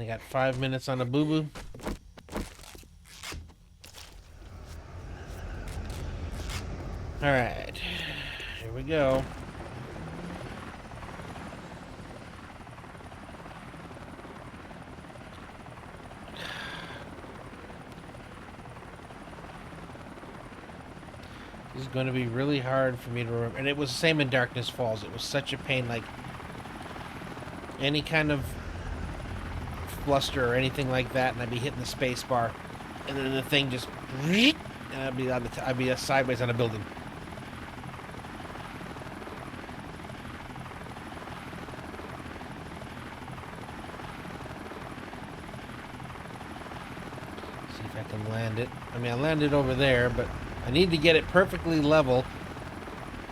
got 5 minutes on a boo-boo. Alright. Here we go. This is going to be really hard for me to remember. And it was the same in Darkness Falls. It was such a pain. Like, any kind of fluster or anything like that, and I'd be hitting the space bar, and then the thing just... And I'd be sideways on a building. See if I can land it. I mean, I landed over there, but I need to get it perfectly level,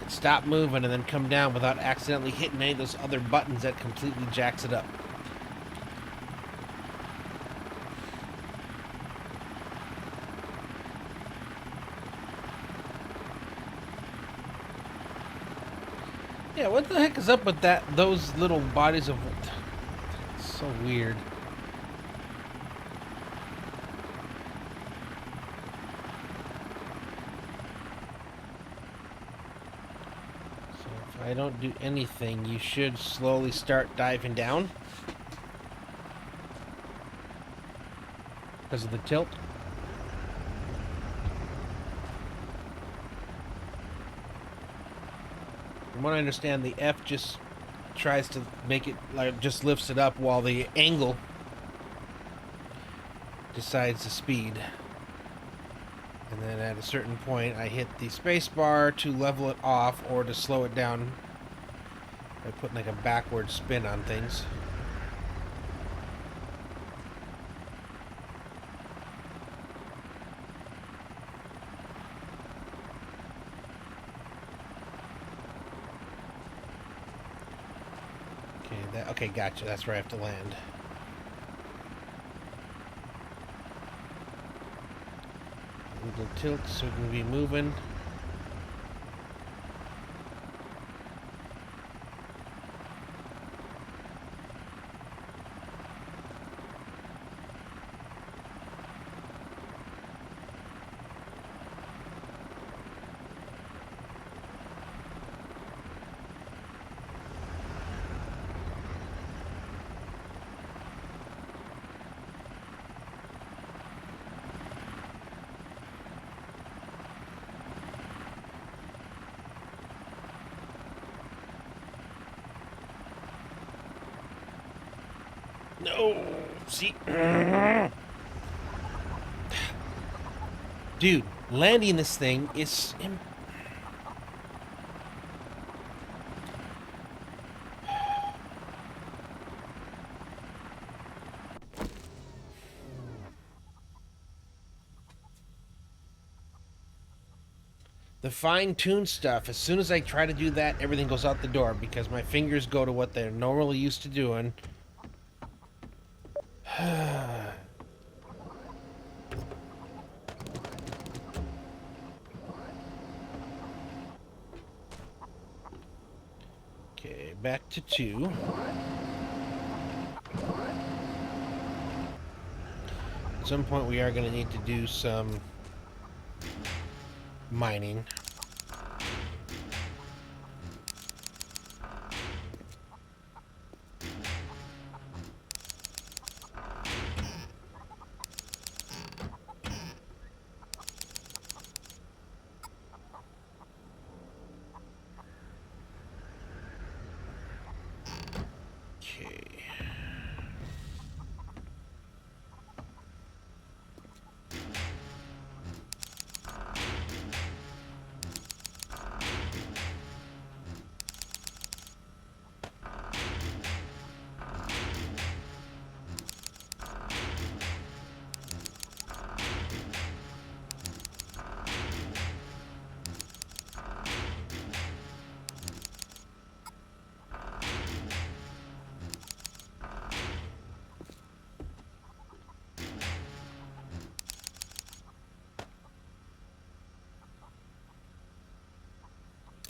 stop moving, and then come down without accidentally hitting any of those other buttons that completely jacks it up. Yeah, what the heck is up with that? Those little bodies of... It's so weird. So if I don't do anything, you should slowly start diving down. Because of the tilt. From what I understand, the F just tries to make it, like, just lifts it up, while the angle decides the speed. And then at a certain point, I hit the space bar to level it off, or to slow it down by putting like a backward spin on things. Okay, gotcha. That's where I have to land. A little tilt so we can be moving. No! See? Dude, landing this thing is... The fine-tuned stuff, as soon as I try to do that, everything goes out the door, because my fingers go to what they're normally used to doing. Okay, back to 2. At some point we are going to need to do some mining.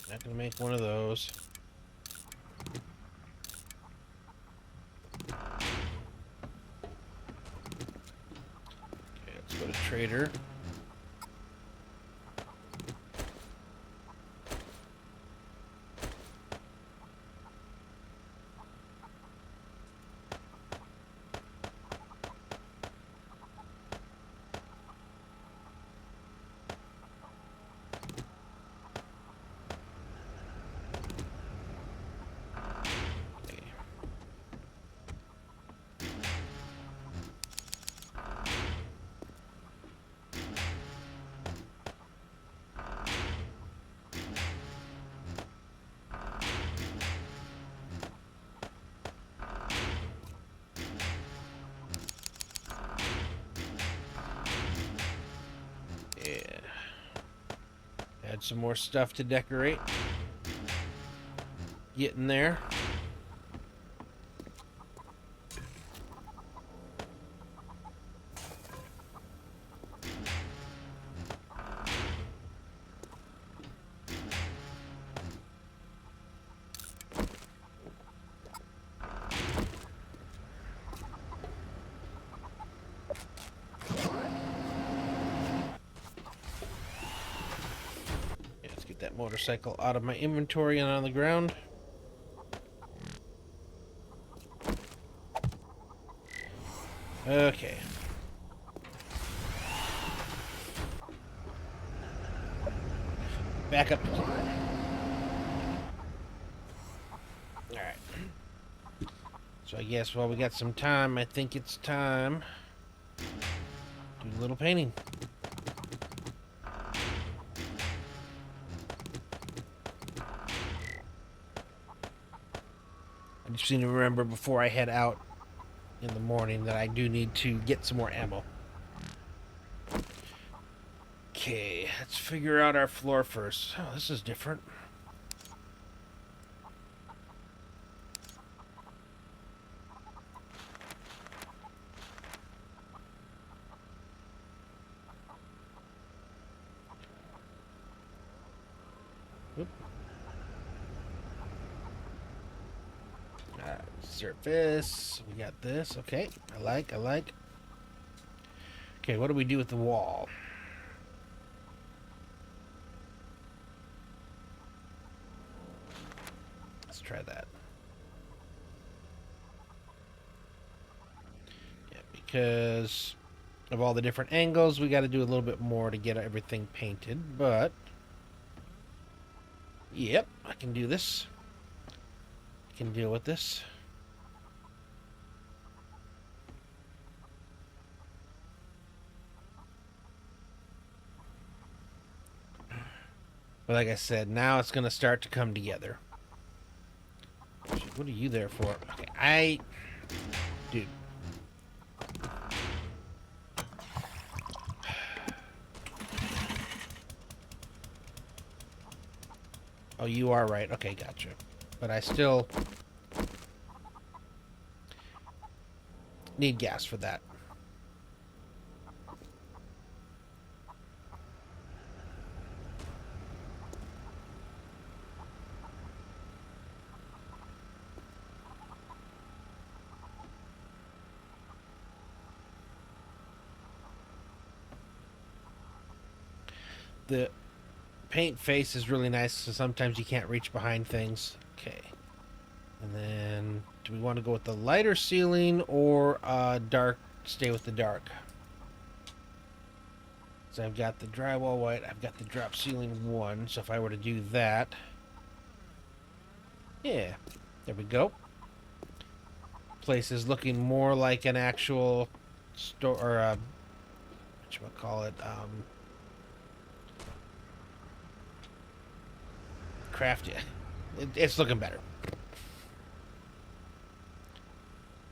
Not gonna make one of those. trader. Add some more stuff to decorate. Getting there. That motorcycle out of my inventory and on the ground. Okay. Back up. Alright. So I guess while we got some time, I think it's time to do a little painting. I just need to remember before I head out in the morning that I do need to get some more ammo. Okay, let's figure out our floor first. Oh, this is different. Oop. Surface. We got this. Okay, I like. Okay, what do we do with the wall? Let's try that. Yeah, because of all the different angles, we got to do a little bit more to get everything painted, but yep, I can do this. I can deal with this. But like I said, now it's going to start to come together. What are you there for? Okay, dude. Oh, you are right. Okay, gotcha. But I still need gas for that. The paint face is really nice, so sometimes you can't reach behind things. Okay. And then, do we want to go with the lighter ceiling or dark, stay with the dark? So I've got the drywall white, I've got the drop ceiling 1, so if I were to do that, yeah, there we go. Place is looking more like an actual store, or whatchamacallit, craft. It's looking better.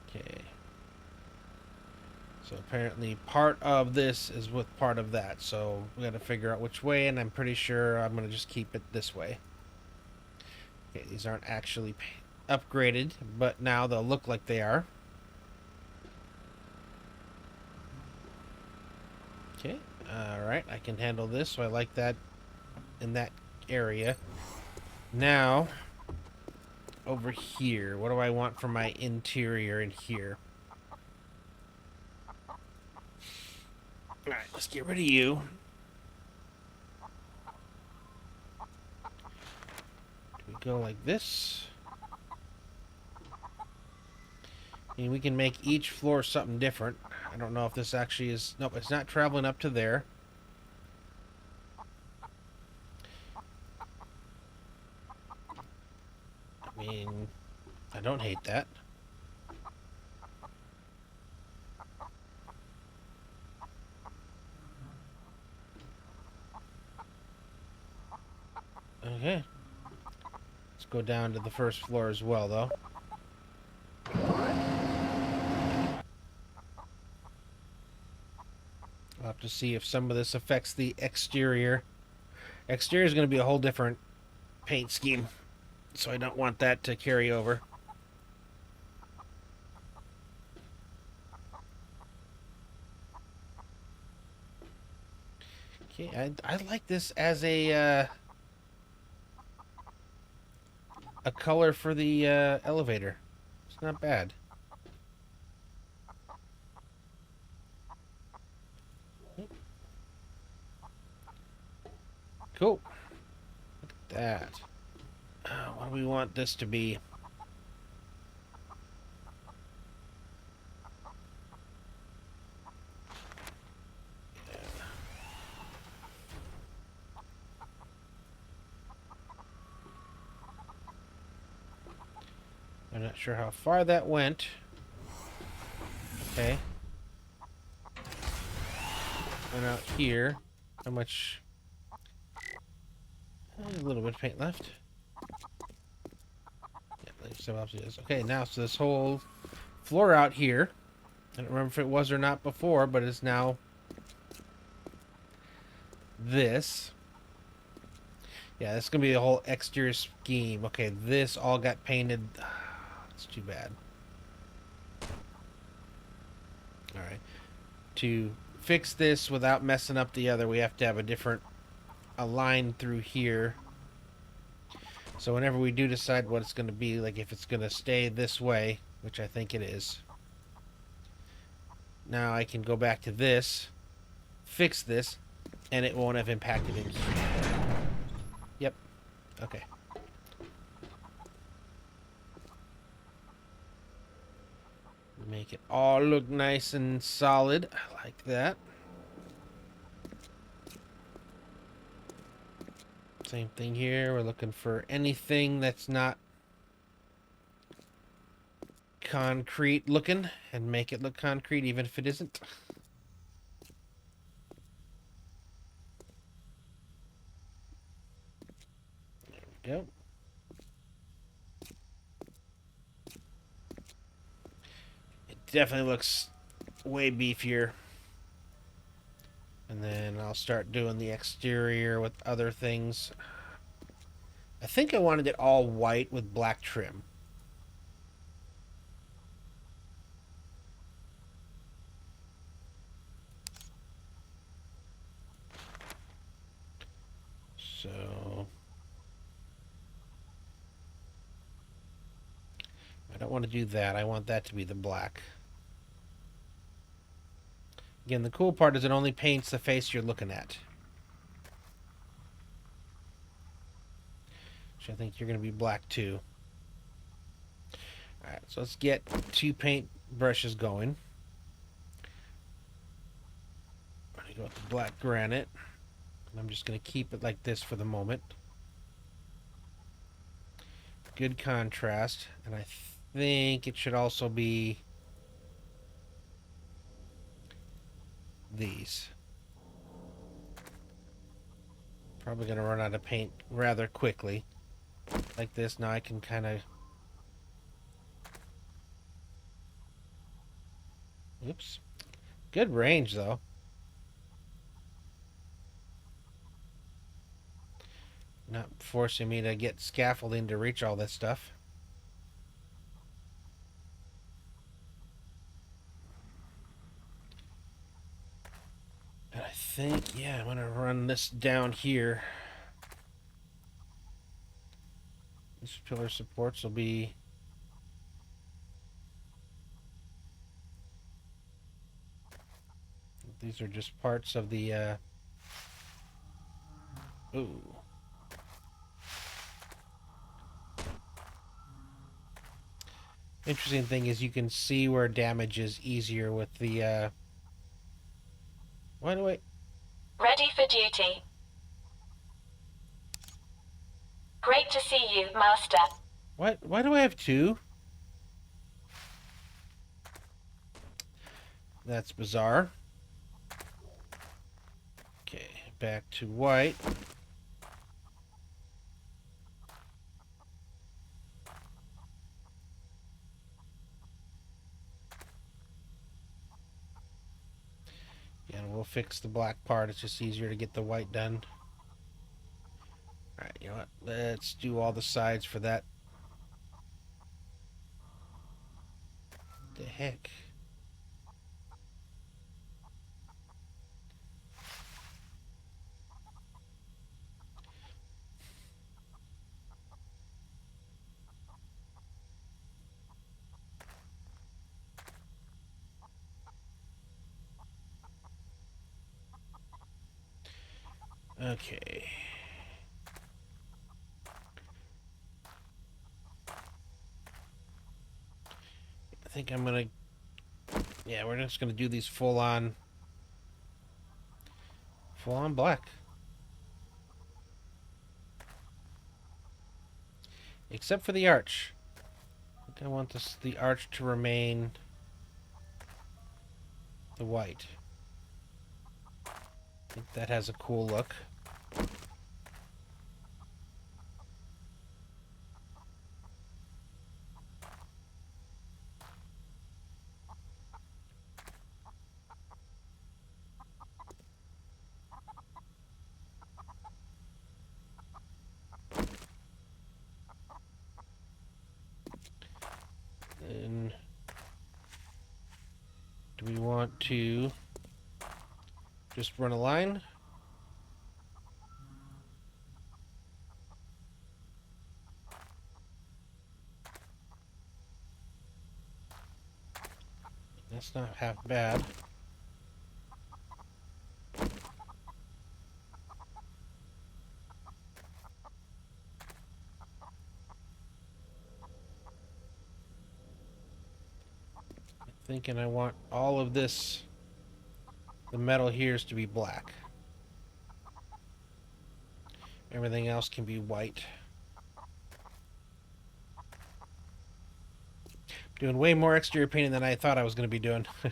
Okay. So apparently part of this is with part of that. So we got to figure out which way, and I'm pretty sure I'm going to just keep it this way. Okay, these aren't actually upgraded, but now they'll look like they are. Okay, alright, I can handle this, so I like that in that area. Now, over here, what do I want for my interior in here? Alright, let's get rid of you. Do we go like this? And we can make each floor something different. I don't know if this actually is... Nope, it's not traveling up to there. I mean, I don't hate that. Okay. Let's go down to the first floor as well, though. I'll have to see if some of this affects the exterior. Exterior is going to be a whole different paint scheme, so I don't want that to carry over. Okay, I like this as a color for the elevator. It's not bad. Cool. Look at that. What do we want this to be? I'm not sure how far that went. Okay. And out here. How much? A little bit of paint left. Yeah, okay, now, so this whole floor out here, I don't remember if it was or not before, but it's now this. Yeah, this is going to be the whole exterior scheme. Okay, this all got painted. It's too bad. Alright. To fix this without messing up the other, we have to have a line through here. So whenever we do decide what it's going to be, like if it's going to stay this way, which I think it is, now I can go back to this, fix this, and it won't have impacted it. Yep. Okay. Make it all look nice and solid. I like that. Same thing here. We're looking for anything that's not concrete looking and make it look concrete even if it isn't. There we go. It definitely looks way beefier. And then I'll start doing the exterior with other things. I think I wanted it all white with black trim. So I don't want to do that. I want that to be the black. Again, the cool part is it only paints the face you're looking at. Which I think you're going to be black too. Alright, so let's get 2 paint brushes going. I'm going to go with the black granite. And I'm just going to keep it like this for the moment. Good contrast. And I think it should also be these. Probably going to run out of paint rather quickly. Like this. Now I can kind of... Oops. Good range, though. Not forcing me to get scaffolding to reach all this stuff. And I think, yeah, I'm going to run this down here. These pillar supports will be... These are just parts of the, ooh. Interesting thing is you can see where damage is easier with the, why do I... Ready for duty. Great to see you, Master. Why do I have two? That's bizarre. Okay, back to white. Yeah, and we'll fix the black part. It's just easier to get the white done. Alright, you know what? Let's do all the sides for that. The heck? Okay. I think I'm gonna... Yeah, we're just gonna do these full-on black. Except for the arch. I think I want the arch to remain the white. I think that has a cool look. And do we want to just run a line? That's not half bad. I'm thinking I want all of this, the metal here, is to be black. Everything else can be white. Doing way more exterior painting than I thought I was going to be doing. If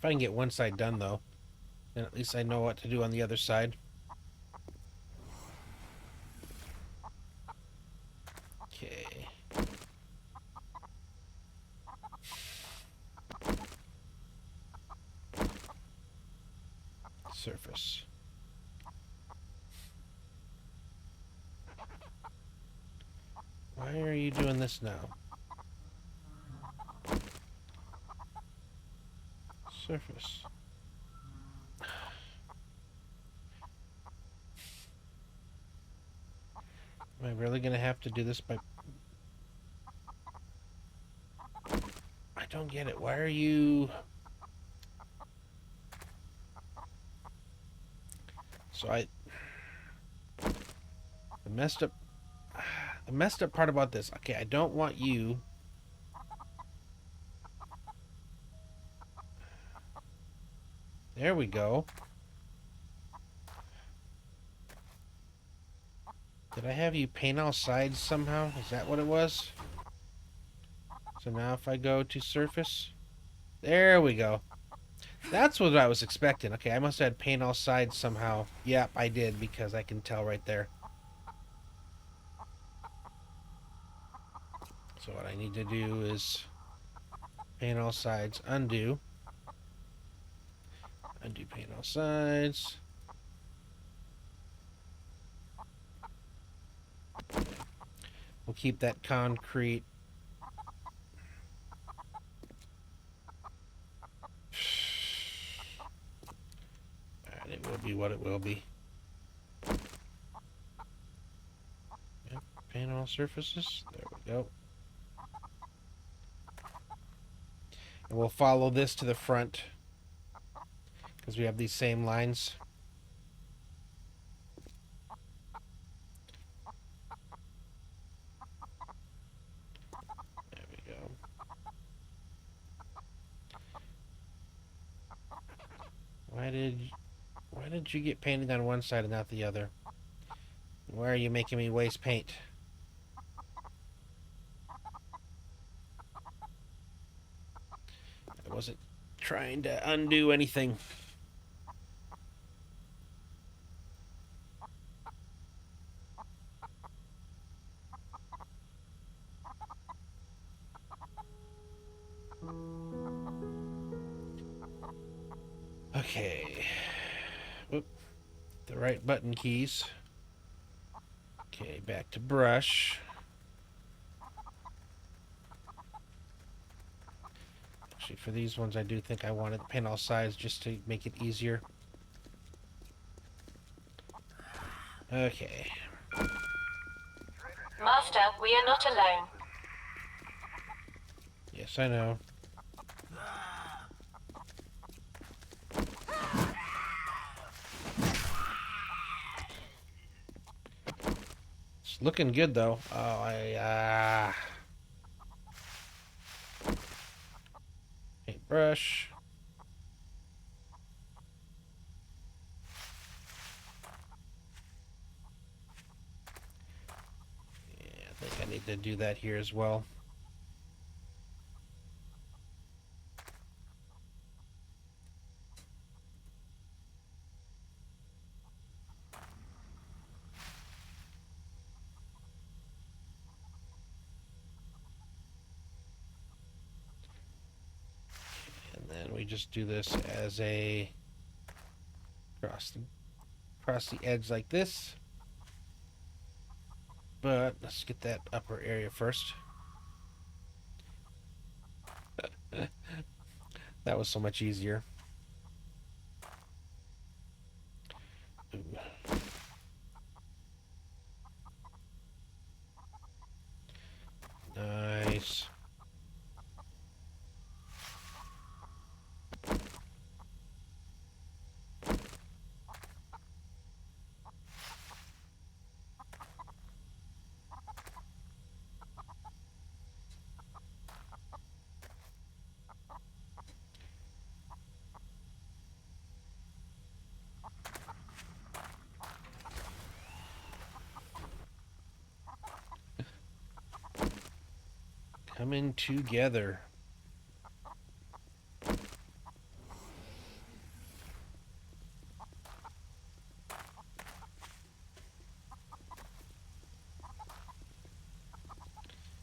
I can get one side done, though, then at least I know what to do on the other side. Okay. Surface. Why are you doing this now? Surface. Am I really going to have to do this by... I don't get it. Why are you... So the messed up part about this. Okay, I don't want you... There we go. Did I have you paint all sides somehow? Is that what it was? So now if I go to surface... There we go. That's what I was expecting. Okay, I must have had paint all sides somehow. Yep, I did, because I can tell right there. So what I need to do is paint all sides, undo. Undo paint all sides. We'll keep that concrete. Alright, it will be what it will be. Yep, paint all surfaces. There we go. And we'll follow this to the front because we have these same lines. There we go. Why did you get painted on one side and not the other? Why are you making me waste paint? I wasn't trying to undo anything. Okay. Oop. The right button keys. Okay, back to brush. Actually, for these ones, I do think I wanted to paint all sides just to make it easier. Okay. Master, we are not alone. Yes, I know. It's looking good, though. Oh, paintbrush. Yeah, I think I need to do that here as well. And then we just do this as a across the edge like this. But let's get that upper area first. That was so much easier. Ooh. Nice. Coming together.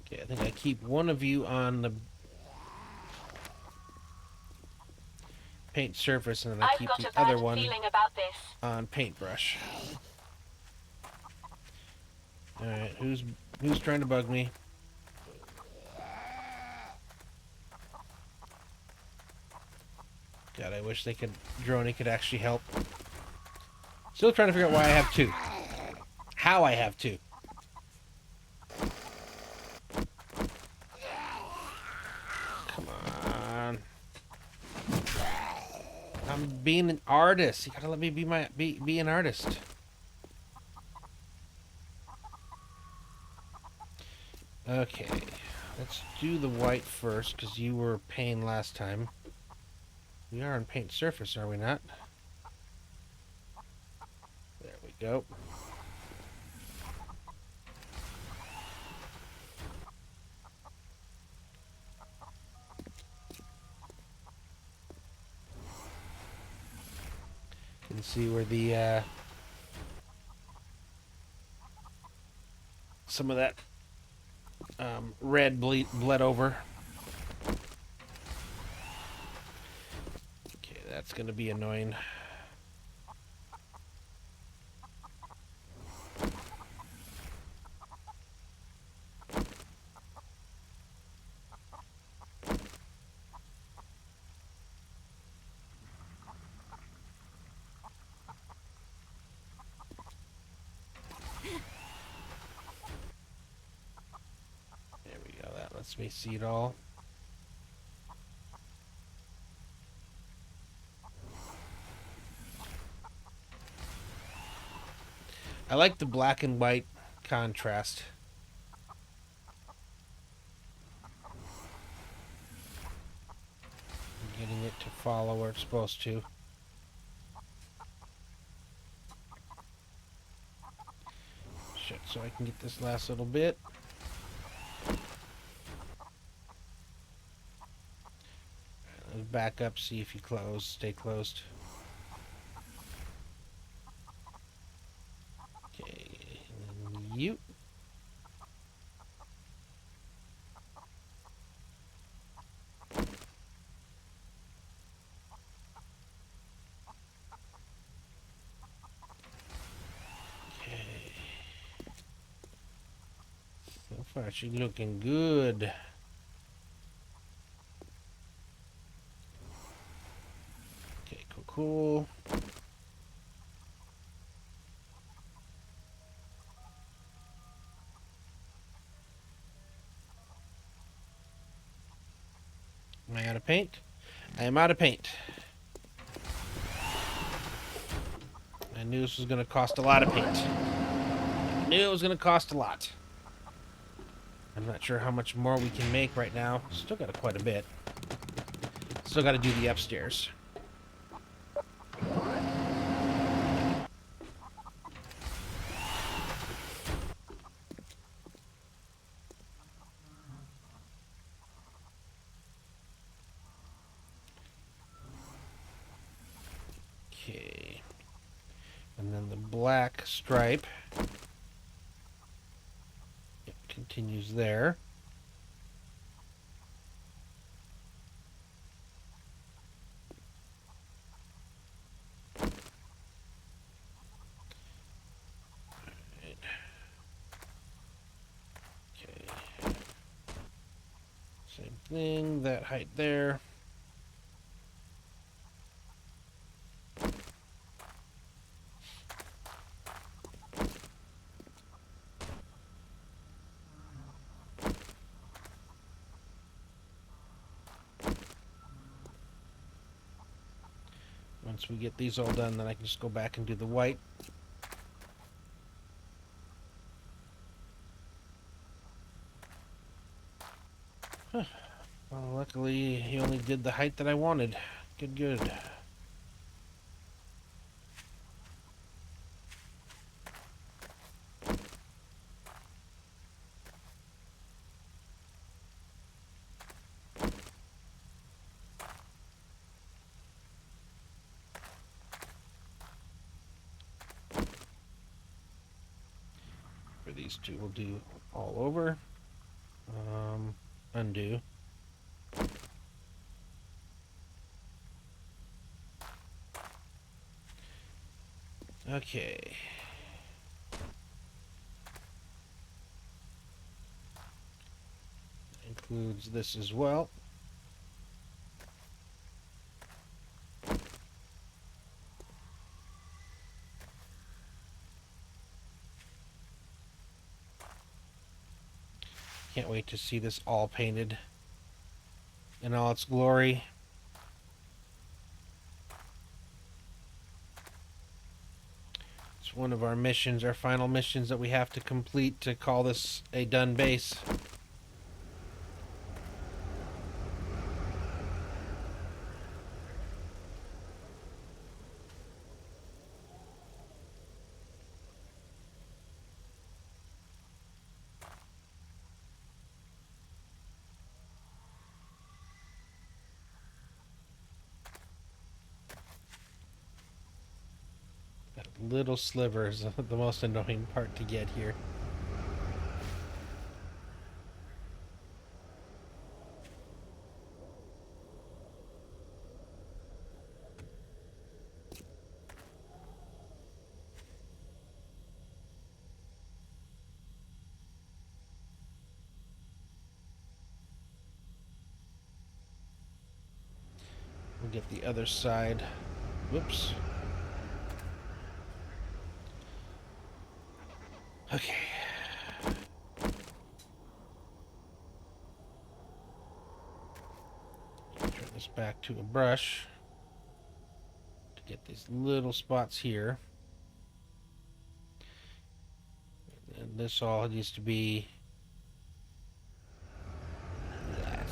Okay, I think I keep one of you on the paint surface, and then I I've keep got the a bad other one feeling about this. on paintbrush. Alright, who's trying to bug me? God, I wish Droney could actually help. Still trying to figure out why I have two. How I have two. Come on. I'm being an artist. You gotta let me be an artist. Okay. Let's do the white first, because you were paint last time. We are on paint surface, are we not? There we go. You can see where the some of that red bled over. Okay, that's gonna be annoying. There we go. That lets me see it all. I like the black and white contrast. I'm getting it to follow where it's supposed to. Shit, so I can get this last little bit. Back up, see if you close. Stay closed. Okay, and then you. Okay. So far, she's looking good. Okay, cool. Am I out of paint? I am out of paint. I knew this was going to cost a lot of paint. I knew it was going to cost a lot. I'm not sure how much more we can make right now. Still got quite a bit. Still got to do the upstairs. Okay. And then the black stripe. It continues there. Okay. Same thing, that height there. Once we get these all done, then I can just go back and do the white. Huh. Well, luckily, he only did the height that I wanted. Good. For these two, we'll do all over. Undo. Okay. Includes this as well. Can't wait to see this all painted in all its glory. It's one of our missions, our final missions that we have to complete to call this a done base. That little sliver is the most annoying part to get here. We'll get the other side. Whoops. Okay. Turn this back to a brush to get these little spots here. And this all needs to be that.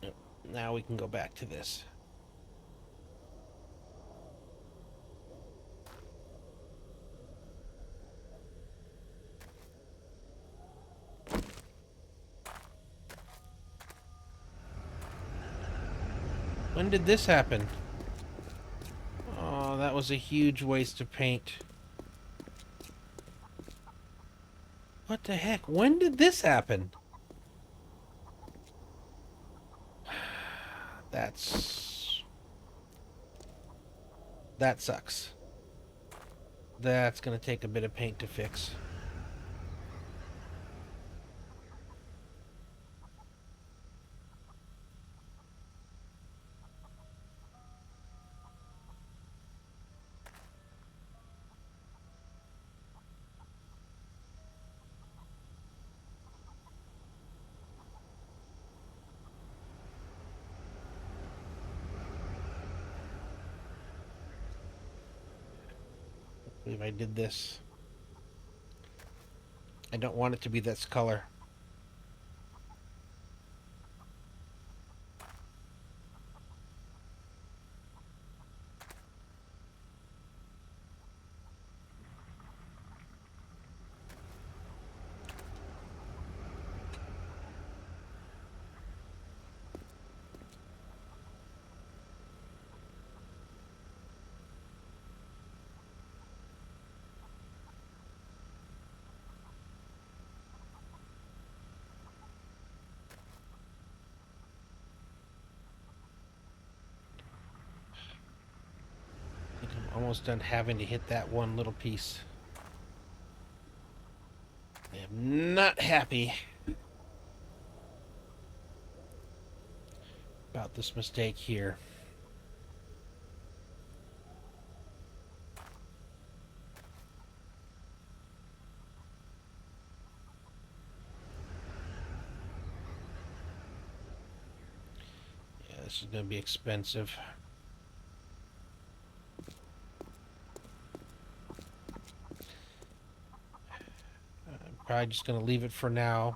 Yep. Now we can go back to this. When did this happen? Oh, that was a huge waste of paint. What the heck? When did this happen? That sucks. That's gonna take a bit of paint to fix. I believe I did this. I don't want it to be this color. I think I'm almost done having to hit that one little piece. I am not happy about this mistake here. Yeah, this is going to be expensive. I'm probably just going to leave it for now.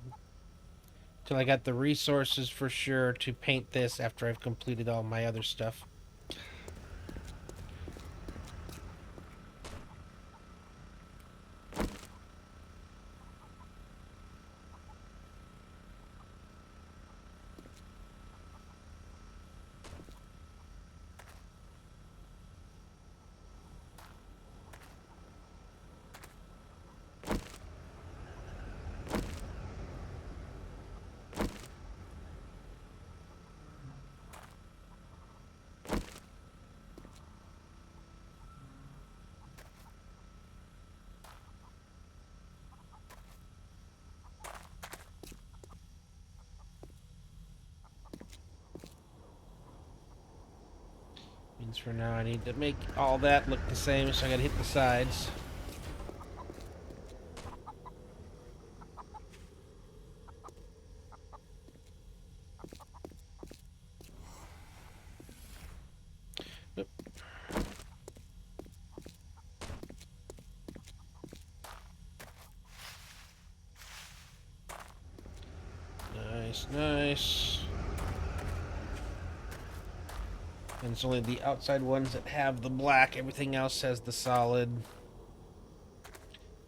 Till I got the resources for sure to paint this after I've completed all my other stuff. Means for now I need to make all that look the same, so I gotta hit the sides. Oop. Nice, nice. And it's only the outside ones that have the black. Everything else has the solid.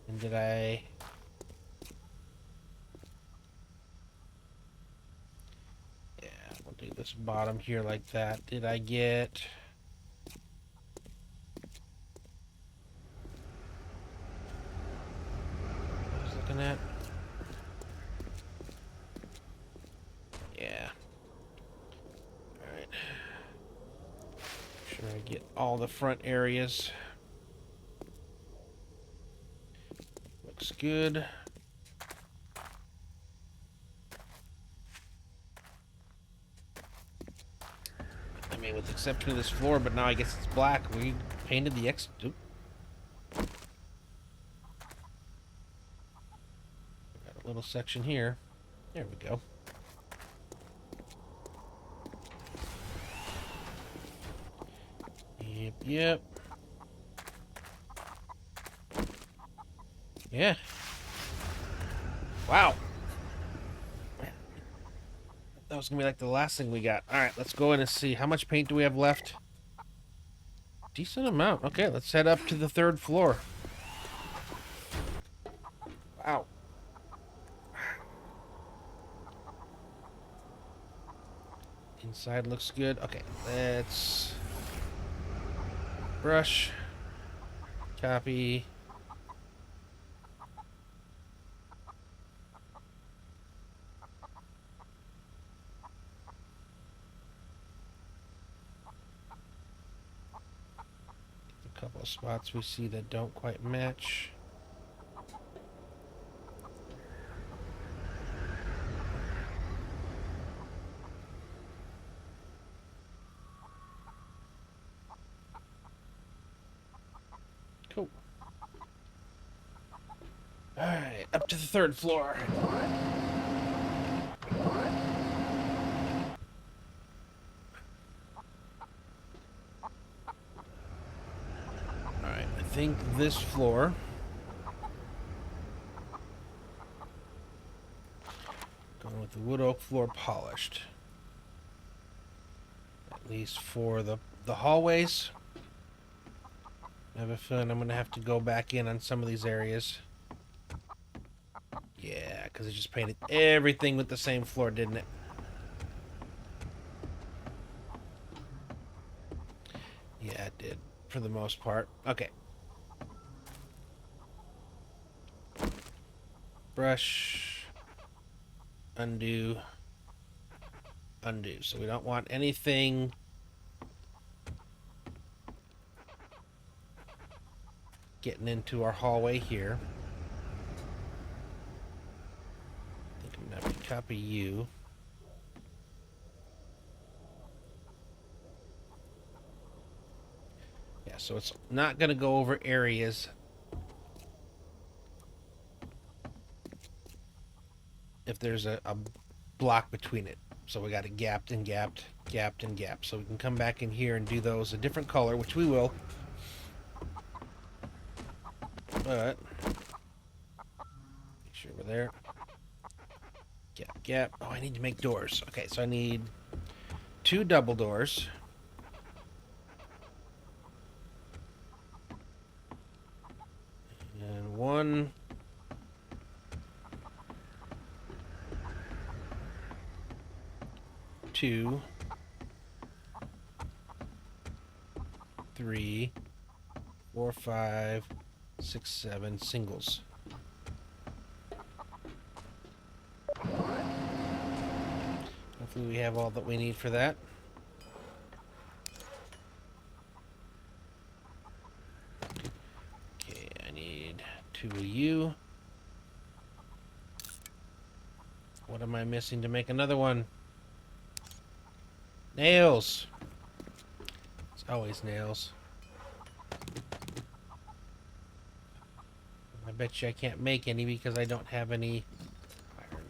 And did I... Yeah, we'll do this bottom here like that. Did I get... What was I looking at? Yeah. Alright. Make sure I get all the front areas. Looks good. I mean, with the exception of this floor, but now I guess it's black. We painted the Oop. Got a little section here. There we go. Yep. Yeah. Wow. That was gonna be like the last thing we got. Alright, let's go in and see. How much paint do we have left? Decent amount. Okay, let's head up to the 3rd floor. Wow. Inside looks good. Okay, let's brush. Copy. A couple of spots we see that don't quite match. Cool. Alright, up to the 3rd floor. Alright, I think this floor going with the wood oak floor polished. At least for the hallways. I have a feeling I'm gonna have to go back in on some of these areas. Yeah, because it just painted everything with the same floor, didn't it? Yeah, it did, for the most part. Okay. Brush. Undo. Undo. So we don't want anything getting into our hallway here. I think I'm gonna have to copy you. Yeah, so it's not gonna go over areas if there's a block between it. So we got it gapped and gapped, gapped and gapped. So we can come back in here and do those a different color, which we will. But make sure we're there. Gap, gap. Oh, I need to make doors. Okay, so I need 2 double doors. And 1 2 3 4 5 6 7 singles. Hopefully we have all that we need for that. Okay, I need 2 of you. What am I missing to make another one? Nails! It's always nails. I bet you I can't make any because I don't have any iron.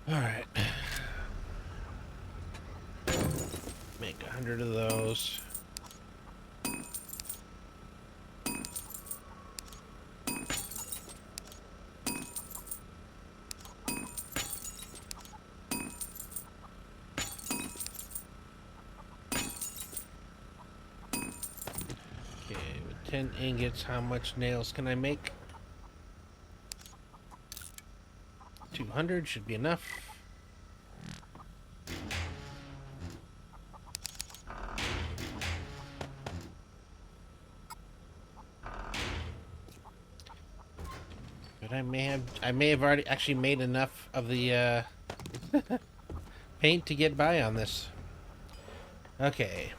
Alright. Make 100 of those. Okay, with 10 ingots, how much nails can I make? 200 should be enough. But I may have already actually made enough of the paint to get by on this. Okay.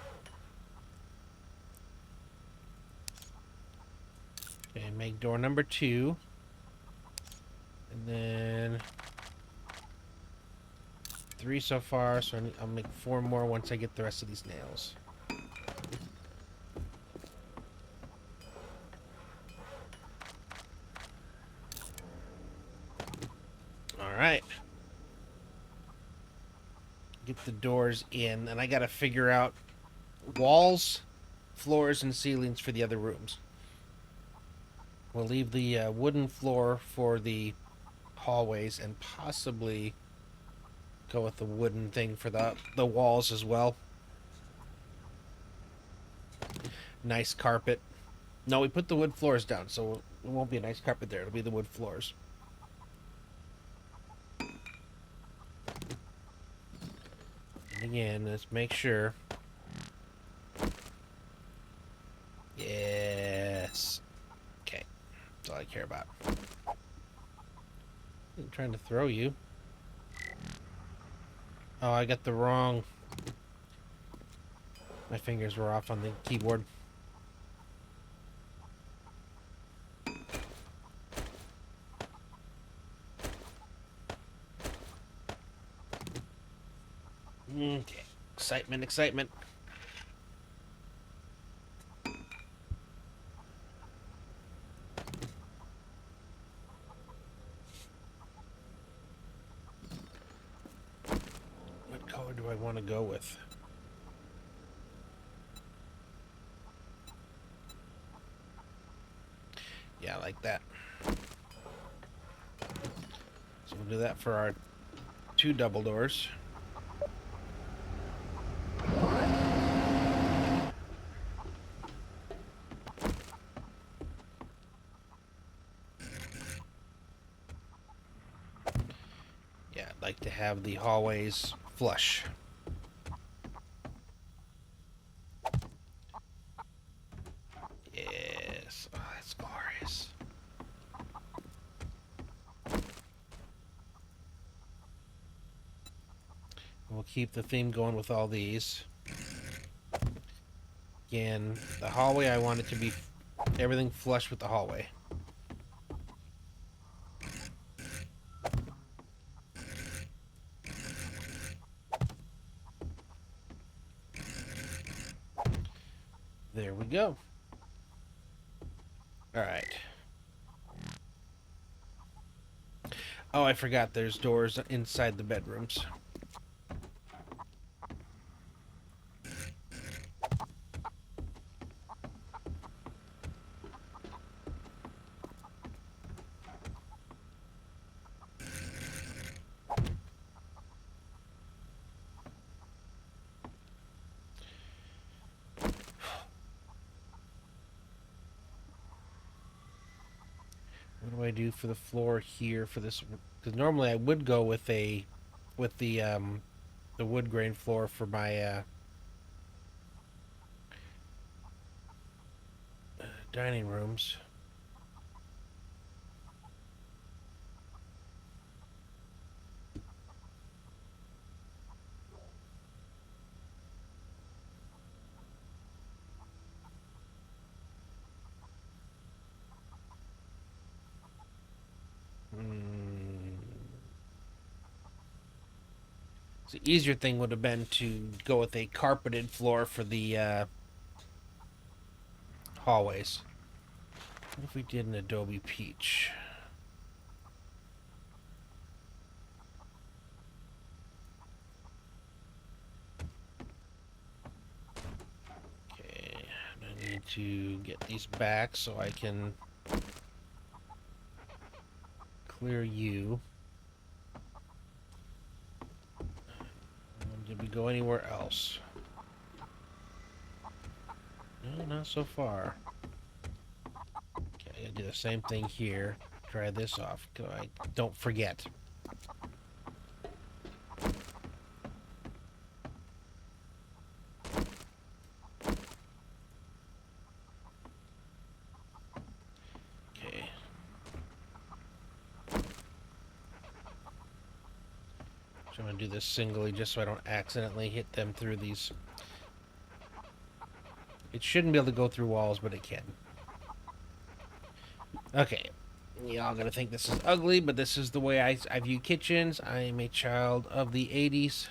Okay, make door number 2. And then 3 so far, so I'll make 4 more once I get the rest of these nails. Alright. Get the doors in, and I gotta figure out walls, floors, and ceilings for the other rooms. We'll leave the wooden floor for the hallways and possibly go with the wooden thing for the walls as well. Nice carpet. No, we put the wood floors down, so it won't be a nice carpet there. It'll be the wood floors. And again, let's make sure. Yes. Okay. That's all I care about. I'm trying to throw you. Oh, I got the wrong... My fingers were off on the keyboard. Okay. Excitement, excitement. What color do I want to go with? Yeah, I like that. So we'll do that for our 2 double doors. Yeah, I'd like to have the hallways flush. Yes. Oh, that's glorious. We'll keep the theme going with all these. Again, the hallway, I want it to be everything flush with the hallway. There we go. Alright. Oh, I forgot there's doors inside the bedrooms. What do I do for the floor here for this? Because normally I would go with the wood grain floor for my dining rooms. The easier thing would have been to go with a carpeted floor for the hallways. What if we did an Adobe Peach? Okay, I need to get these back so I can clear you. Did we go anywhere else? No, not so far. Okay, I gotta do the same thing here. Try this off, so I don't forget. Okay. So I'm gonna do this singly just so I don't accidentally hit them through these. It shouldn't be able to go through walls, but it can. Okay. Y'all gonna think this is ugly, but this is the way I view kitchens. I am a child of the 80s.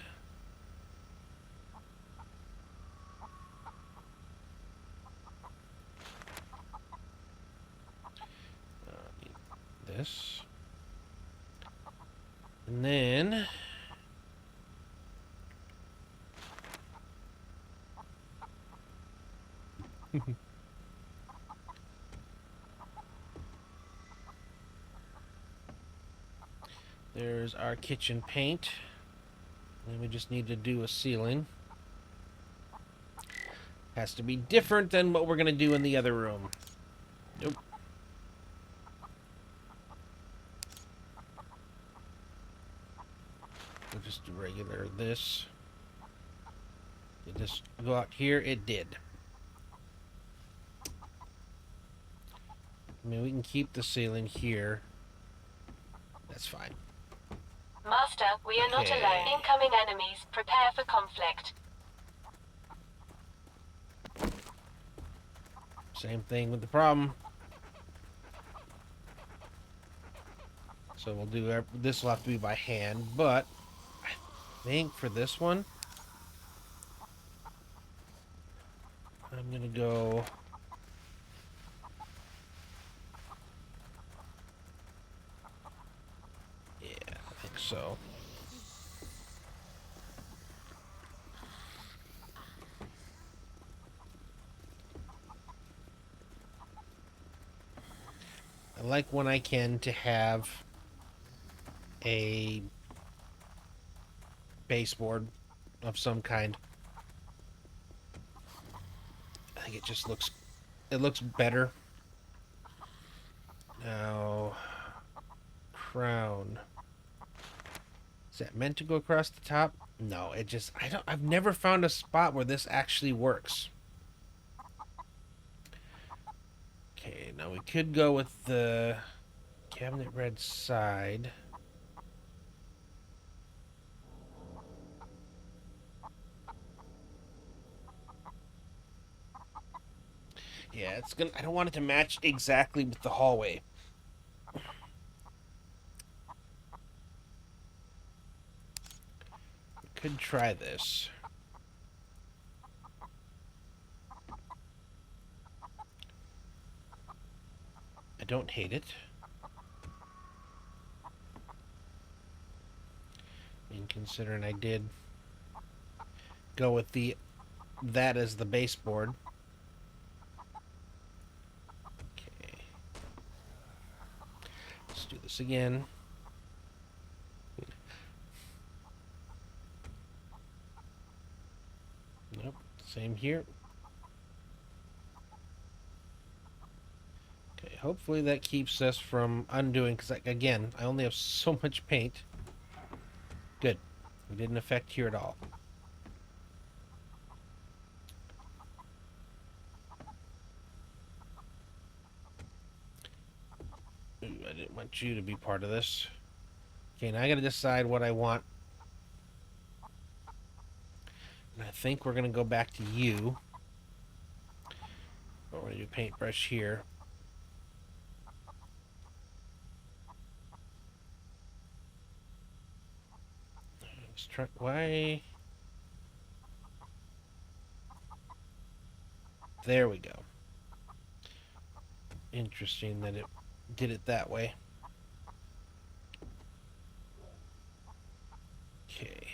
This. And then... there's our kitchen paint. And we just need to do a ceiling. Has to be different than what we're going to do in the other room. Nope. We'll just do regular this. Did this go out here? It did. I mean, we can keep the ceiling here. That's fine. Master, we are not alone. Incoming enemies. Prepare for conflict. Same thing with the problem. So we'll do... this will have to be by hand, but... I think for this one... I'm gonna go... yeah, I think so. I like when I can to have a baseboard of some kind. I think it just looks... it looks better. Now... crown. Is that meant to go across the top? No, it just... I've never found a spot where this actually works. Okay, now we could go with the cabinet red side. Yeah, it's gonna... I don't want it to match exactly with the hallway. We could try this. I don't hate it. And considering I did go with that as the baseboard. Okay. Let's do this again. Nope. Same here. Okay, hopefully that keeps us from undoing, because, again, I only have so much paint. Good. It didn't affect here at all. Ooh, I didn't want you to be part of this. Okay, now I gotta decide what I want. And I think we're gonna go back to you. We're gonna do paintbrush here. Let's try... why? There we go. Interesting that it did it that way. Okay.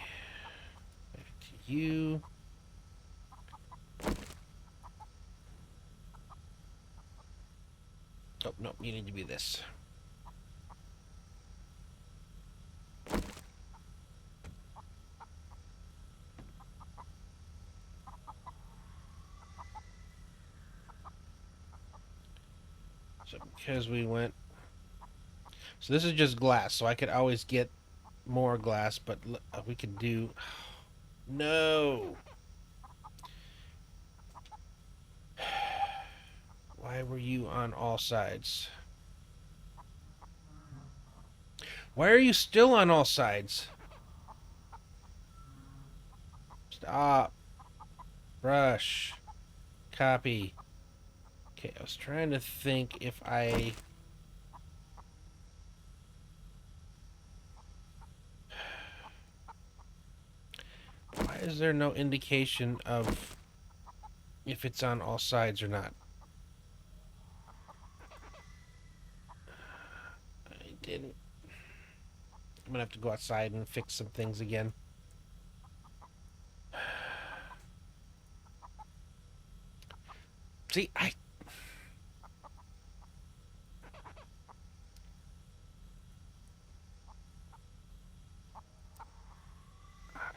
Back to you. Oh, no, you need to be this. So because we went... so this is just glass, so I could always get more glass, but we could do... no! Why were you on all sides? Why are you still on all sides? Stop. Brush. Copy. Okay, I was trying to think if I... is there no indication of if it's on all sides or not? I didn't. I'm gonna have to go outside and fix some things again. See, how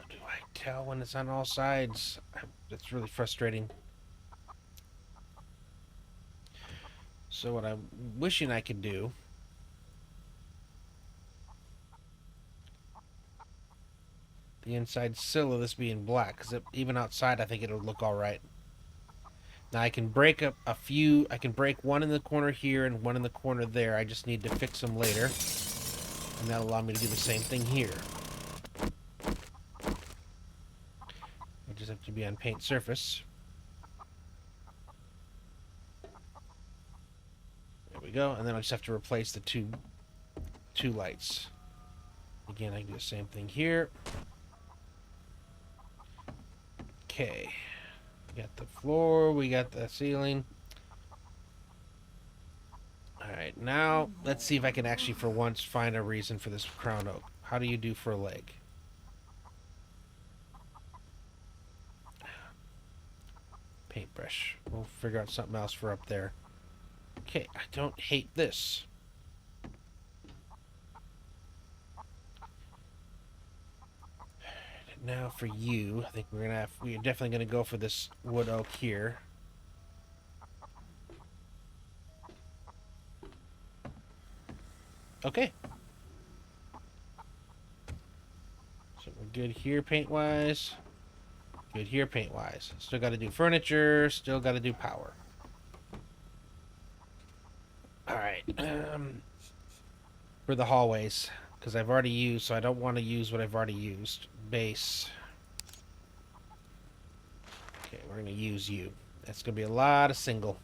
do I tell when it's on all sides? That's really frustrating. So what I'm wishing I could do, the inside sill of this being black, because even outside I think it'll look alright. Now I can break up a few, I can break one in the corner here and one in the corner there. I just need to fix them later. And that'll allow me to do the same thing here. I just have to be on paint surface. There we go, and then I just have to replace the two lights. Again, I can do the same thing here. Okay. We got the floor, we got the ceiling. Alright, now let's see if I can actually for once find a reason for this crown oak. How do you do for a leg? Paintbrush. We'll figure out something else for up there. Okay, I don't hate this. Now for you, I think we're definitely gonna go for this wood oak here. Okay. So we're good here paint-wise. Good here paint-wise. Still gotta do furniture, still gotta do power. Alright, for the hallways, because I've already used, so I don't want to use what I've already used. Base. Okay, we're going to use you. That's going to be a lot of single.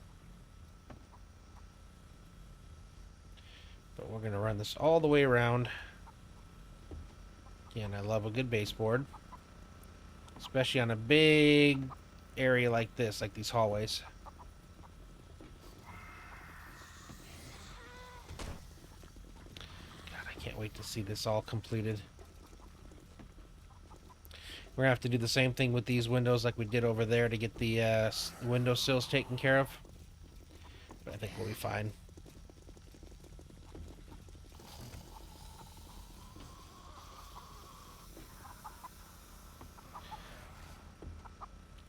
But we're going to run this all the way around. Again, I love a good baseboard. Especially on a big area like this, like these hallways. Can't wait to see this all completed. We're gonna have to do the same thing with these windows like we did over there to get the window sills taken care of. But I think we'll be fine.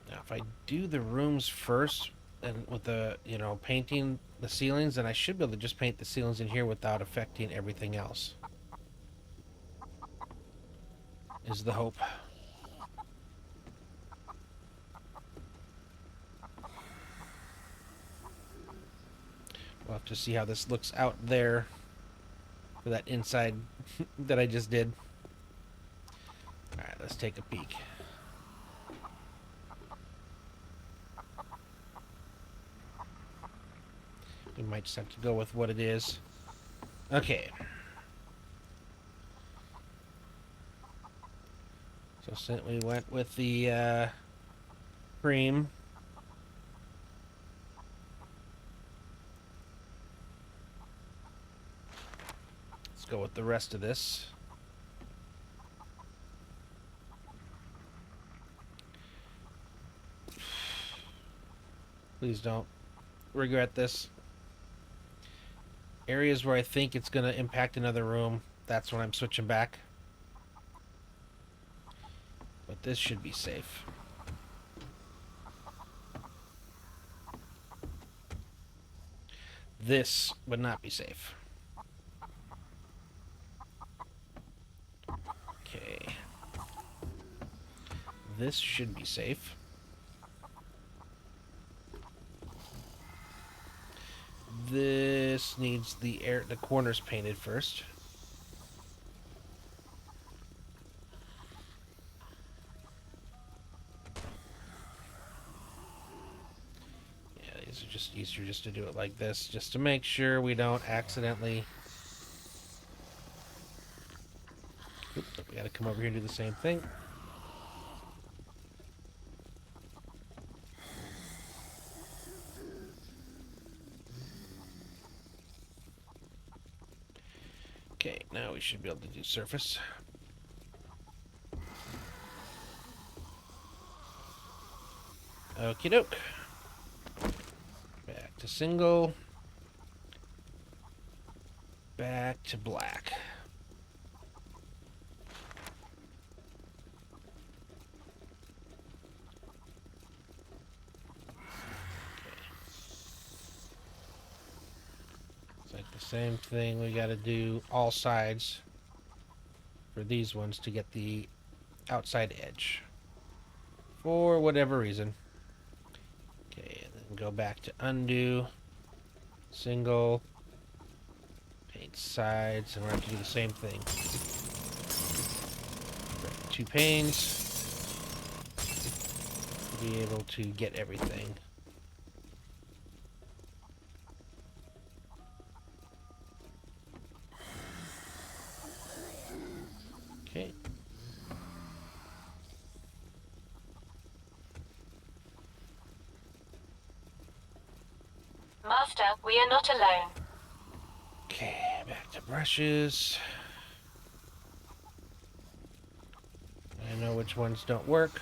Now if I do the rooms first and with the, painting the ceilings, then I should be able to just paint the ceilings in here without affecting everything else. Is the hope. We'll have to see how this looks out there for that inside that I just did. Alright, let's take a peek. We might just have to go with what it is. Okay. So since we went with the cream, let's go with the rest of this. Please don't regret this. Areas where I think it's going to impact another room, that's when I'm switching back. But this should be safe. This would not be safe. Okay. This should be safe. This needs the corners painted first. These are just easier just to do it like this, just to make sure we don't accidentally... Oops, we gotta come over here and do the same thing. now we should be able to do surface. Okie doke. Back to single. Back to black. It's like the same thing. We got to do all sides for these ones to get the outside edge. For whatever reason. Okay, and then go back to undo. Single. Paint sides, and we're going to do the same thing. Break 2 panes to be able to get everything. Okay. Master, we are not alone. Okay, back to brushes. I know which ones don't work.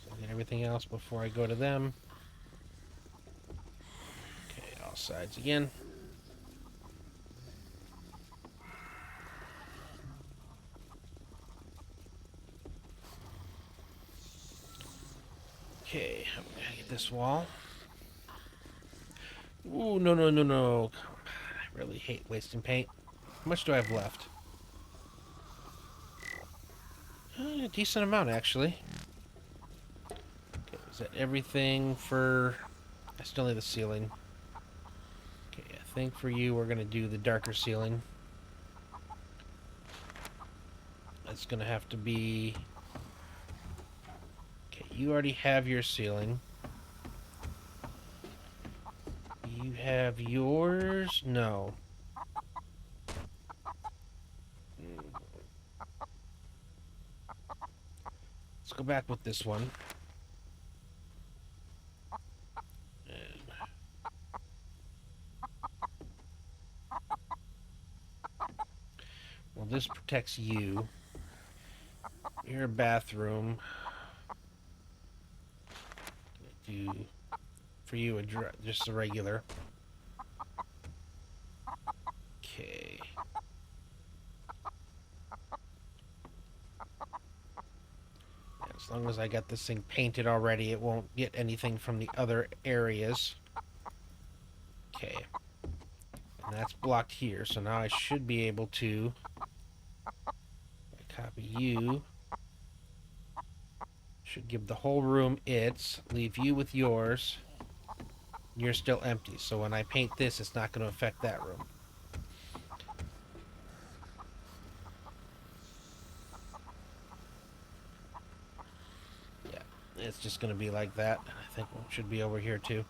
So I'll get everything else before I go to them. Okay, all sides again. Okay, I'm gonna get this wall. Ooh, no, no, no, no. I really hate wasting paint. How much do I have left? A decent amount, actually. Okay, is that everything for... I still need the ceiling. Okay, I think for you we're going to do the darker ceiling. That's going to have to be... Okay, you already have your ceiling. You have yours? No. Let's go back with this one. Well, this protects you. Your bathroom. Do for you just a regular. Okay. As long as I got this thing painted already, it won't get anything from the other areas. Okay. And that's blocked here, so now I should be able to copy you. Should give the whole room its, leave you with yours. You're still empty, so when I paint this, it's not going to affect that room. Yeah, it's just going to be like that. I think it should be over here too.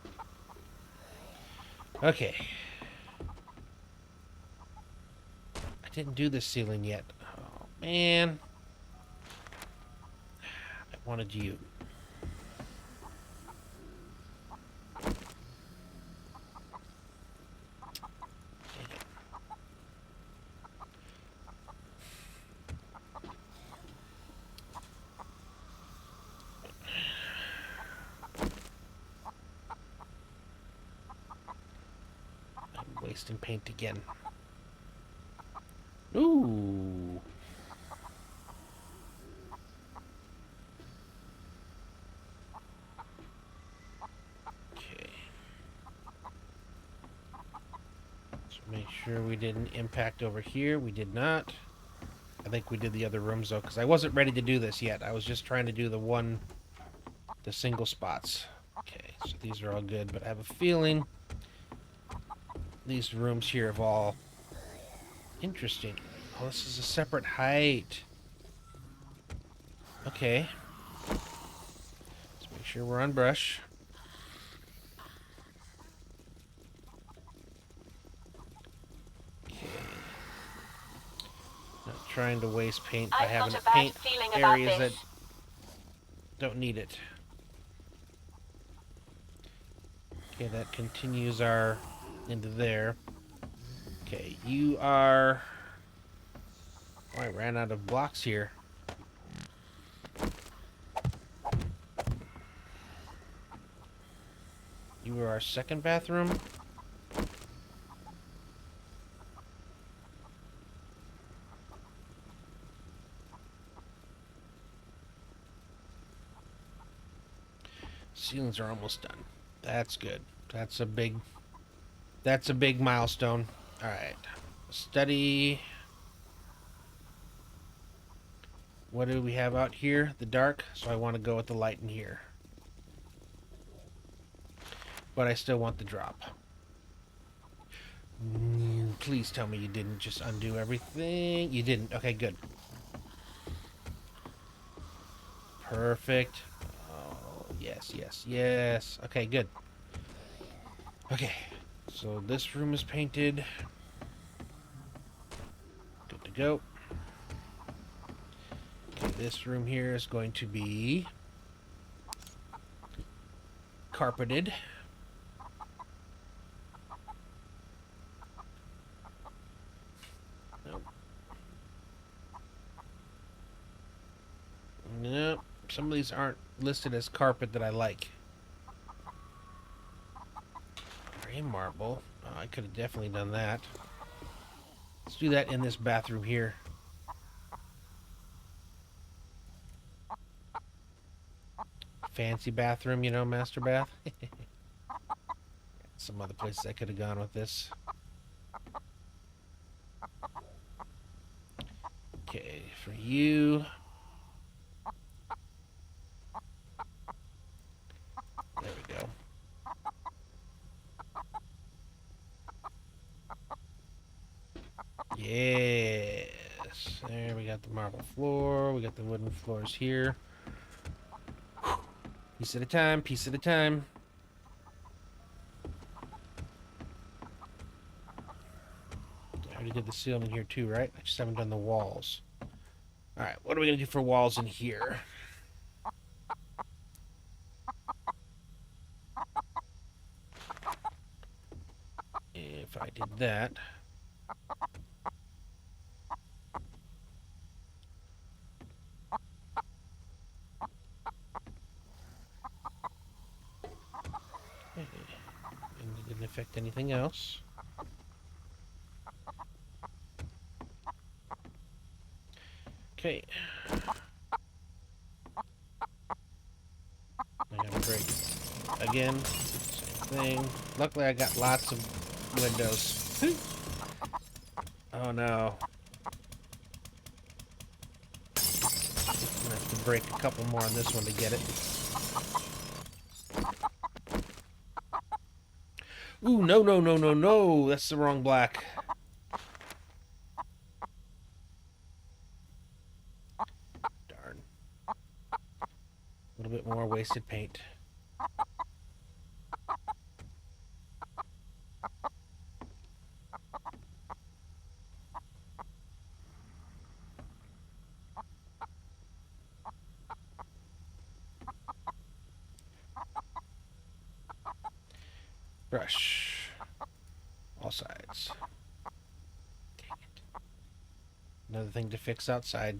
Okay. I didn't do the ceiling yet. Oh, man. I wanted you. Wasting paint again. Ooh. Okay. Let's make sure we didn't impact over here. We did not. I think we did the other rooms though, because I wasn't ready to do this yet. I was just trying to do the single spots. Okay, so these are all good, but I have a feeling these rooms here have all... Interesting. Oh, this is a separate height. Okay. Let's make sure we're on brush. Okay. Not trying to waste paint by having to paint areas that don't need it. Okay, that continues our into there. Okay, you are... Oh, I ran out of blocks here. You were our second bathroom? Ceilings are almost done. That's good. That's a big milestone. Alright. Study. What do we have out here? The dark. So I want to go with the light in here. But I still want the drop. Please tell me you didn't just undo everything. You didn't. Okay, good. Perfect. Oh, yes, yes, yes. Okay, good. Okay. So this room is painted. Good to go. Okay, this room here is going to be carpeted. Nope. Nope. Some of these aren't listed as carpet that I like. Gray marble. Oh, I could have definitely done that. Let's do that in this bathroom here. Fancy bathroom, you know, master bath. Some other places I could have gone with this. Okay, for you. There we go. Yes. There, we got the marble floor. We got the wooden floors here. Whew. Piece at a time, piece at a time. I already did the ceiling here too, right? I just haven't done the walls. Alright, what are we going to do for walls in here? If I did that... And it didn't affect anything else. Okay. I gotta break again. Same thing. Luckily, I got lots of windows. Oh no. I'm gonna have to break a couple more on this one to get it. Ooh, no, no, no, no, no. That's the wrong black. Darn. A little bit more wasted paint. Brush. All sides. Dang it. Another thing to fix outside.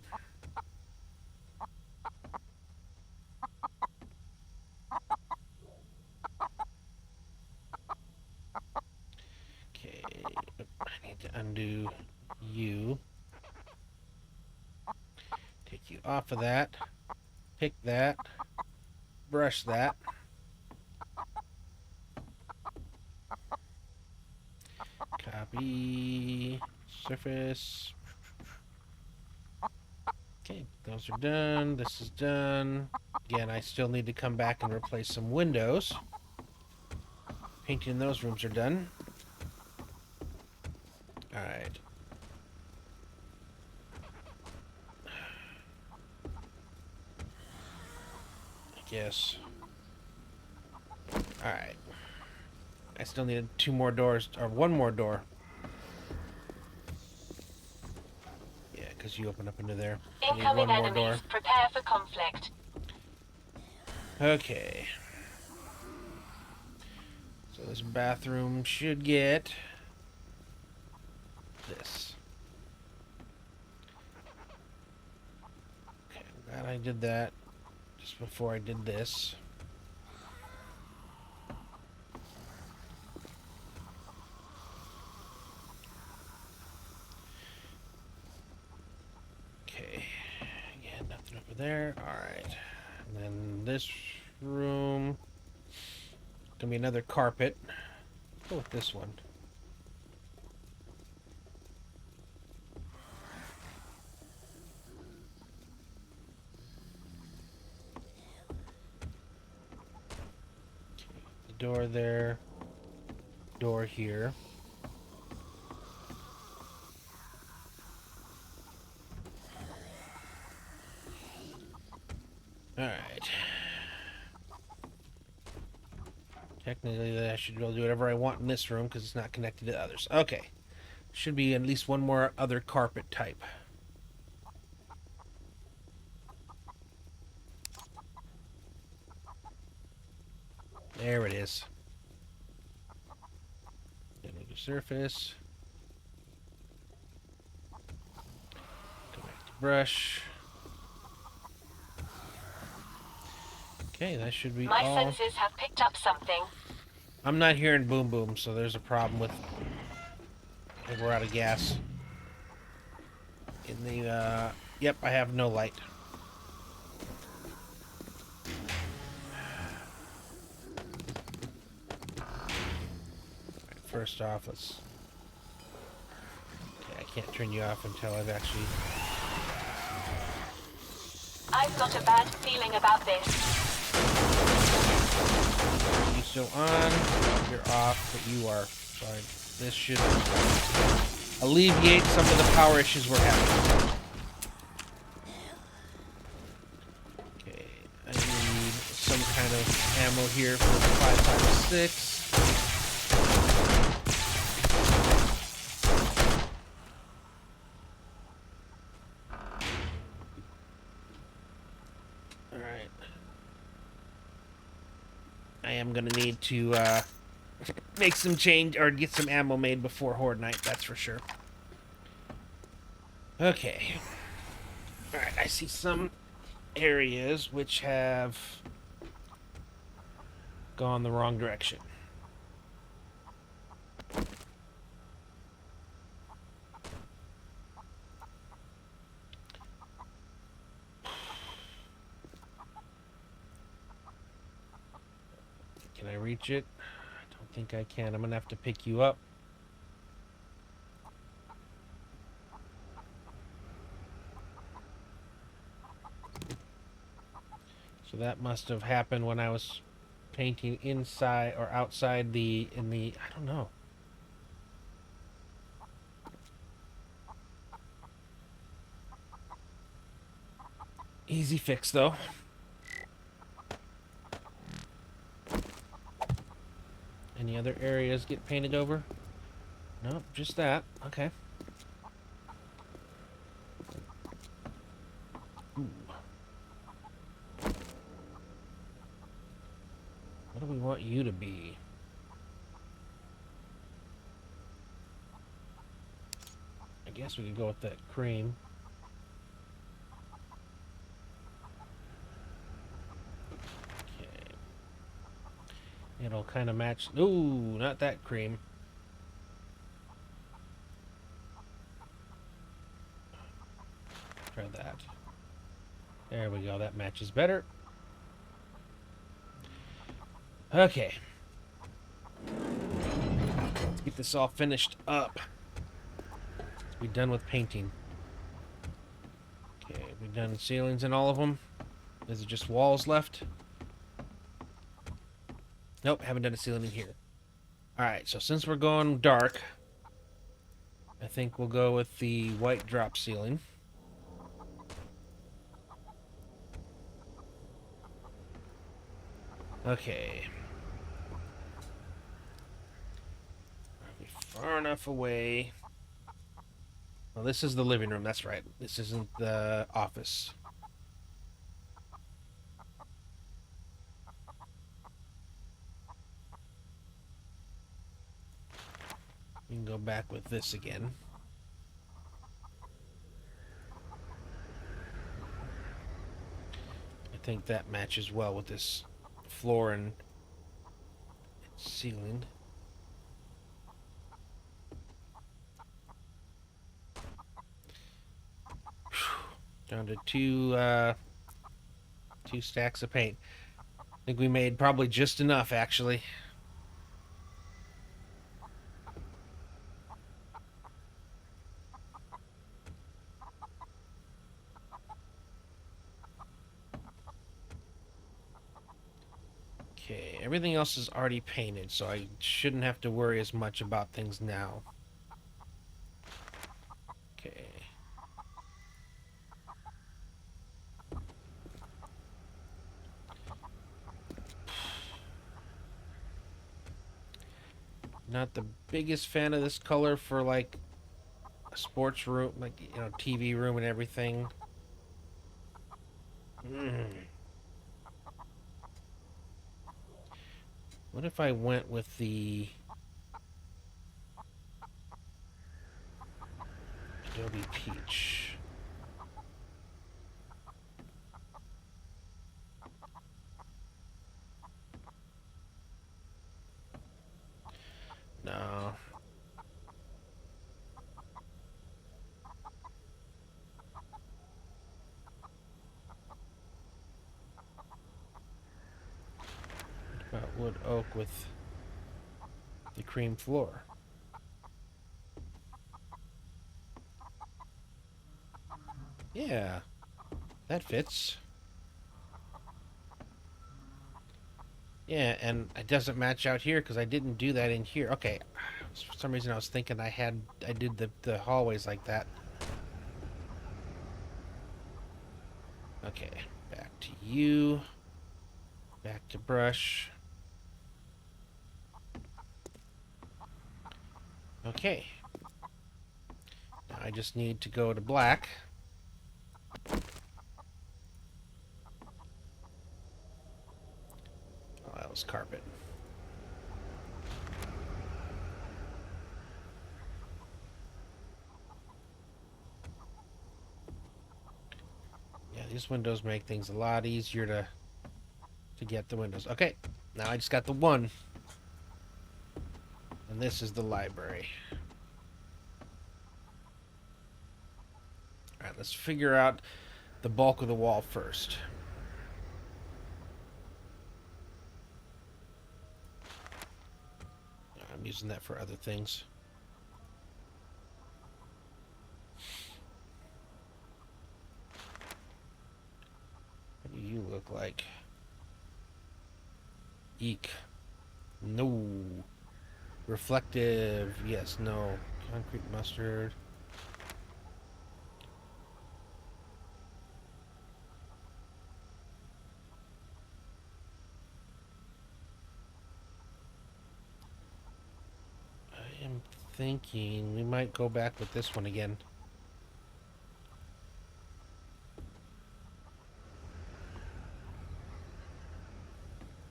Okay. I need to undo you. Take you off of that. Pick that. Brush that. Copy. Surface. Okay, those are done. This is done. Again, I still need to come back and replace some windows. Painting in those rooms are done. Alright. I guess. Alright. I still needed 2 more doors, or 1 more door. Yeah, because you open up into there. I need 1 Incoming more enemies. door. Prepare for conflict. Okay. So this bathroom should get did that just before I did this. Okay. Again, nothing over there. Alright. And then this room. Gonna be another carpet. Go with this one. The door there. Door here. Alright. Technically, I should be able to do whatever I want in this room because it's not connected to others. Okay. Should be at least one more other carpet type. There it is. Into the surface. Go back to brush. Okay, that should be My all. senses have picked up something. I'm not hearing boom boom, so there's a problem with. I think we're out of gas. In the yep, I have no light. Right, first off, let's. Okay, I can't turn you off until I've actually. I've got a bad feeling about this. You still on? You're off, but you are. Sorry. This should alleviate some of the power issues we're having. Okay, I need some kind of ammo here for the 5.56. Alright. I am gonna need to make some change or get some ammo made before Horde Night, that's for sure. Okay. Alright, I see some areas which have gone the wrong direction. Can I reach it? I don't think I can. I'm gonna have to pick you up. So that must have happened when I was painting inside or outside I don't know. Easy fix though. Any other areas get painted over? Nope, just that. Okay. Ooh. What do we want you to be? I guess we could go with that cream. Okay. It'll kind of match. Ooh, not that cream. Try that. There we go. That matches better. Okay. Let's get this all finished up. Let's be done with painting. Okay, we've done ceilings in all of them. Is it just walls left? Nope, haven't done a ceiling in here. Alright, so since we're going dark, I think we'll go with the white drop ceiling. Okay. Be far enough away. Well, this is the living room, that's right. This isn't the office. We can go back with this again. think that matches well with this floor and ceiling. Down to two stacks of paint. I think we made probably just enough, actually. Okay, everything else is already painted, so I shouldn't have to worry as much about things now. Okay. Not the biggest fan of this color for like a sports room, like, you know, TV room and everything. What if I went with the Adobe Peach? No. What about wood oak with the cream floor? Yeah, that fits. Yeah, and it doesn't match out here because I didn't do that in here. Okay, for some reason I was thinking I did the hallways like that. Okay, back to you. Back to brush. Okay. Now I just need to go to black. Oh, that was carpet. Yeah, these windows make things a lot easier to get the windows. Okay, now I just got the one. And this is the library. Alright, let's figure out the bulk of the wall first. I'm using that for other things. What do you look like? Eek. No. Reflective. Yes, no. Concrete mustard. I am thinking we might go back with this one again.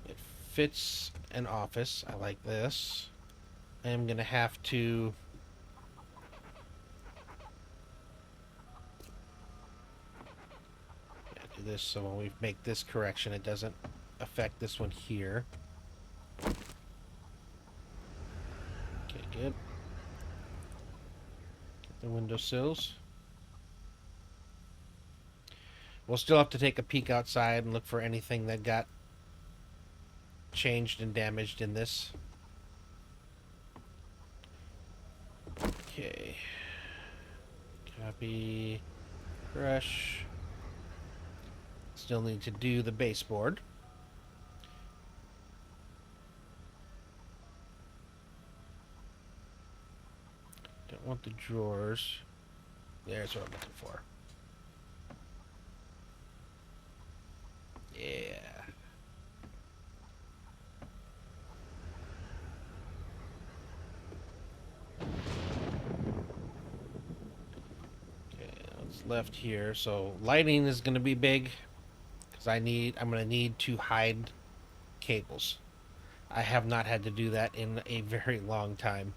It fits an office. I like this. I am going to have to do this so when we make this correction it doesn't affect this one here. Okay, good. Get the windowsills. We'll still have to take a peek outside and look for anything that got changed and damaged in this. Okay. Copy. Brush. Still need to do the baseboard. Don't want the drawers. There's what I'm looking for. Yeah. Left here, so lighting is going to be big because I'm going to need to hide cables. I have not had to do that in a very long time.